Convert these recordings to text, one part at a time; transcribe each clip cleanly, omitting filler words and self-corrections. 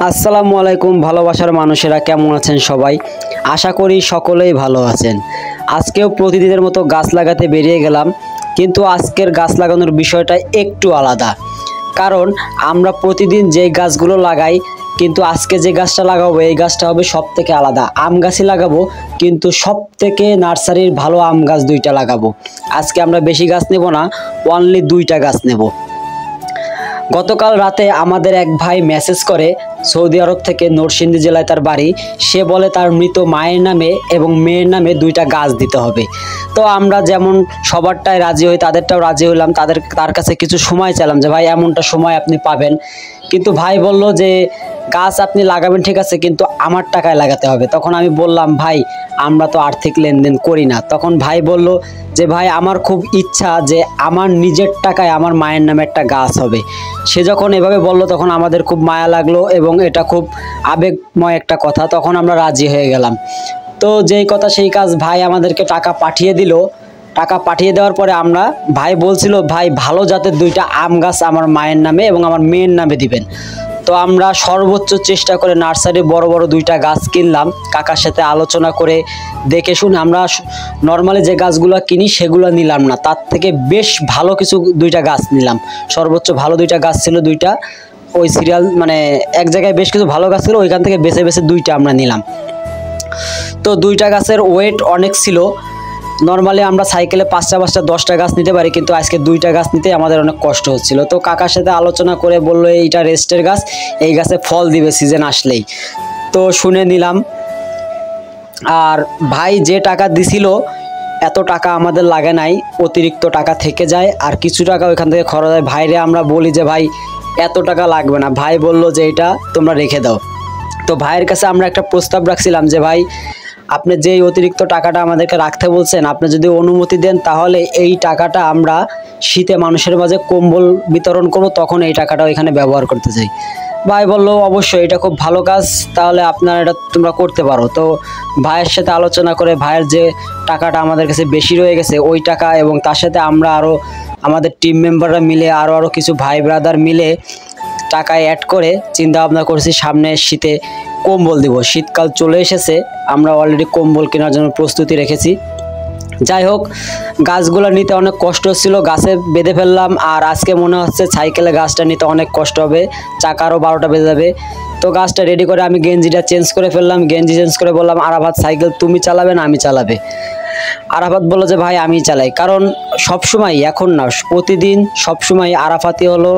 আসসালামু আলাইকুম ভালোবাসার মানুষেরা কেমন আছেন সবাই। আশা করি সকলেই ভালো আছেন। আজকেও প্রতিদিনের মতো গাছ লাগাতে বেরিয়ে গেলাম, কিন্তু আজকের গাছ লাগানোর বিষয়টা একটু আলাদা। কারণ আমরা প্রতিদিন যে গাছগুলো লাগাই, কিন্তু আজকে যে গাছটা লাগাবো এই গাছটা হবে সব থেকে আলাদা। আম গাছই লাগাবো, কিন্তু সব থেকে নার্সারির ভালো আম গাছ দুইটা লাগাবো। আজকে আমরা বেশি গাছ নেব না, অনলি দুইটা গাছ নেব। গতকাল রাতে আমাদের এক ভাই মেসেজ করে, সৌদি আরব থেকে, নরসিংদী জেলায় তার বাড়ি। সে বলে তার মৃত মায়ের নামে এবং মেয়ের নামে দুইটা গাছ দিতে হবে। তো আমরা যেমন সবারটাই রাজি হই, তাদেরটাও রাজি হলাম। তার কাছে কিছু সময় চাইলাম যে ভাই এমনটা সময় আপনি পাবেন। কিন্তু ভাই বলল যে গাছ আপনি লাগাবেন ঠিক আছে, কিন্তু আমার টাকায় লাগাতে হবে। তখন আমি বললাম ভাই আমরা তো আর্থিক লেনদেন করি না। তখন ভাই বলল যে ভাই আমার খুব ইচ্ছা যে আমার নিজের টাকায় আমার মায়ের নামে একটা গাছ হবে। সে যখন এভাবে বলল তখন আমাদের খুব মায়া লাগলো এবং এটা খুব আবেগময় একটা কথা। তখন আমরা রাজি হয়ে গেলাম। তো যেই কথা সেই কাজ, ভাই আমাদেরকে টাকা পাঠিয়ে দিল। টাকা পাঠিয়ে দেওয়ার পরে আমরা, ভাই বলছিল ভাই ভালো জাতের দুইটা আম গাছ আমার মায়ের নামে এবং আমার মেয়ের নামে দিবেন। তো আমরা সর্বোচ্চ চেষ্টা করে নার্সারি বড় বড় দুইটা গাছ কিনলাম। কাকার সাথে আলোচনা করে দেখে শুনে আমরা নর্মালি যে গাছগুলো কিনি সেগুলো নিলাম না, তার থেকে বেশ ভালো কিছু দুইটা গাছ নিলাম। সর্বোচ্চ ভালো দুইটা গাছ ছিল, দুইটা ওই সিরিয়াল মানে এক জায়গায় বেশ কিছু ভালো গাছ ছিল, ওইখান থেকে বেছে বেছে দুইটা আমরা নিলাম। তো দুইটা গাছের ওয়েট অনেক ছিল। নর্মালি আমরা সাইকেলে 5টা 10টা গাছ নিতে পারি, কিন্তু আজকে দুইটা গাছ নিতে আমাদের অনেক কষ্ট হচ্ছিল। তো কাকার সাথে আলোচনা করে বললো এইটা রেস্টের গাছ, এই গাছে ফল দিবে সিজন আসলেই। তো শুনে নিলাম। আর ভাই যে টাকা দিছিল এত টাকা আমাদের লাগে নাই, অতিরিক্ত টাকা থেকে যায় আর কিছু টাকা ওইখান থেকে খরচ হয়। ভাইরে আমরা বলি যে ভাই এত টাকা লাগবে না, ভাই বলল যে এটা তোমরা রেখে দাও। তো ভাইয়ের কাছে আমরা একটা প্রস্তাব রাখছিলাম যে ভাই আপনি যে অতিরিক্ত টাকাটা আমাদেরকে রাখতে বলছেন, আপনি যদি অনুমতি দেন তাহলে এই টাকাটা আমরা শীতে মানুষের মাঝে কম্বল বিতরণ করব, তখন এই টাকাটা এখানে ব্যবহার করতে চাই। ভাই বললো অবশ্যই এটা খুব ভালো কাজ, তাহলে আপনারা এটা তোমরা করতে পারো। তো ভাইয়ের সাথে আলোচনা করে ভাইয়ের যে টাকাটা আমাদের কাছে বেশি রয়ে গেছে ওই টাকা, এবং তার সাথে আমরা আরও আমাদের টিম মেম্বাররা মিলে আরও কিছু ভাই ব্রাদার মিলে টাকায় অ্যাড করে চিন্তা ভাবনা করছি সামনে শীতে কম্বল দিব। শীতকাল চলে এসেছে, আমরা অলরেডি কম্বল কেনার জন্য প্রস্তুতি রেখেছি। যাই হোক, গাছগুলো নিতে অনেক কষ্ট হচ্ছিল, গাছে বেঁধে ফেললাম। আর আজকে মনে হচ্ছে সাইকেলে গাছটা নিতে অনেক কষ্ট হবে, চাকারও 12টা বেজে যাবে। তো গাছটা রেডি করে আমি গেঞ্জিটা চেঞ্জ করে ফেললাম। গেঞ্জি চেঞ্জ করে বললাম আরাফাত সাইকেল তুমি চালাবে না আমি চালাবে? আরাফাত বললো যে ভাই আমি চালাই। কারণ সবসময়, এখন না প্রতিদিন সবসময় আরাফাতই হলো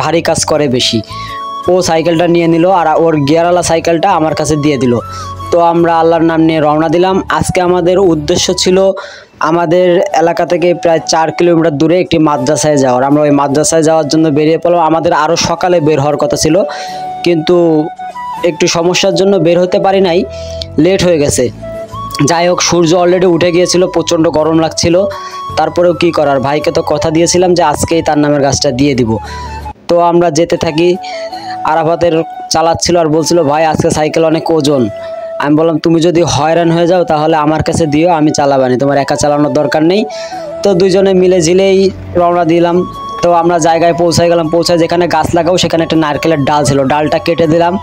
ভারী কাজ করে বেশি। ও সাইকেলটা নিয়ে নিল আর ওর গিয়ারওয়ালা সাইকেলটা আমার কাছে দিয়ে দিল। তো আমরা আল্লাহর নাম নিয়ে রওনা দিলাম। আজকে আমাদের উদ্দেশ্য ছিল আমাদের এলাকা থেকে প্রায় 4 কিলোমিটার দূরে একটি মাদ্রাসায় যাওয়ার। আমরা ওই মাদ্রাসায় যাওয়ার জন্য বেরিয়ে পড়লাম। আমাদের আরও সকালে বের হওয়ার কথা ছিল, কিন্তু একটু সমস্যার জন্য বের হতে পারি নাই, লেট হয়ে গেছে। যাই হোক, সূর্য অলরেডি উঠে গিয়েছিল, প্রচণ্ড গরম লাগছিল। তারপরেও কি করার, ভাইকে তো কথা দিয়েছিলাম যে আজকেই তার নামের গাছটা দিয়ে দিব। তো আমরা যেতে থাকি। আরাফাতের চালাচ্ছিল আর বলছিল ভাই আজকে সাইকেল অনেক ওজন। আমি বললাম তুমি যদি হয়রান হয়ে যাও তাহলে আমার কাছে দিও, আমি চালাবানি, তোমার একা চালানোর দরকার নেই। তো দুইজনে মিলে ঝিলেই রওনা দিলাম। তো আমরা জায়গায় পৌঁছায় গেলাম। পৌঁছায় যেখানে গাছ লাগাবো সেখানে একটা নারকেলের ডাল ছিল, ডালটা কেটে দিলাম।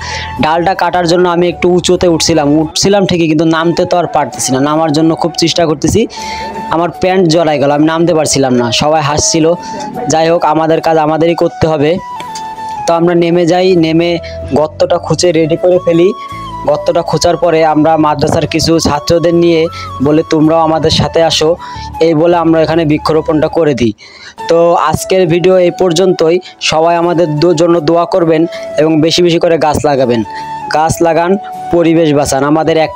ডালটা কাটার জন্য আমি একটু উঁচুতে উঠছিলাম ঠিকই, কিন্তু নামতে তো আর পারতেছি না। নামার জন্য খুব চেষ্টা করতেছি, আমার প্যান্ট জড়াই গেল, আমি নামতে পারছিলাম না। সবাই হাসছিল। যাই হোক, আমাদের কাজ আমাদেরই করতে হবে। তো আমরা নেমে যাই, নেমে গর্তটা খুঁচে রেডি করে ফেলি। গর্তটা খোঁচার পরে আমরা মাদ্রাসার কিছু ছাত্রদের নিয়ে বলে তোমরাও আমাদের সাথে আসো, এই বলে আমরা এখানে বৃক্ষরোপণটা করে দিই। তো আজকের ভিডিও এই পর্যন্তই। সবাই আমাদের জন্য দোয়া করবেন এবং বেশি বেশি করে গাছ লাগাবেন। গাছ লাগান, পরিবেশ বাঁচান। আমাদের এক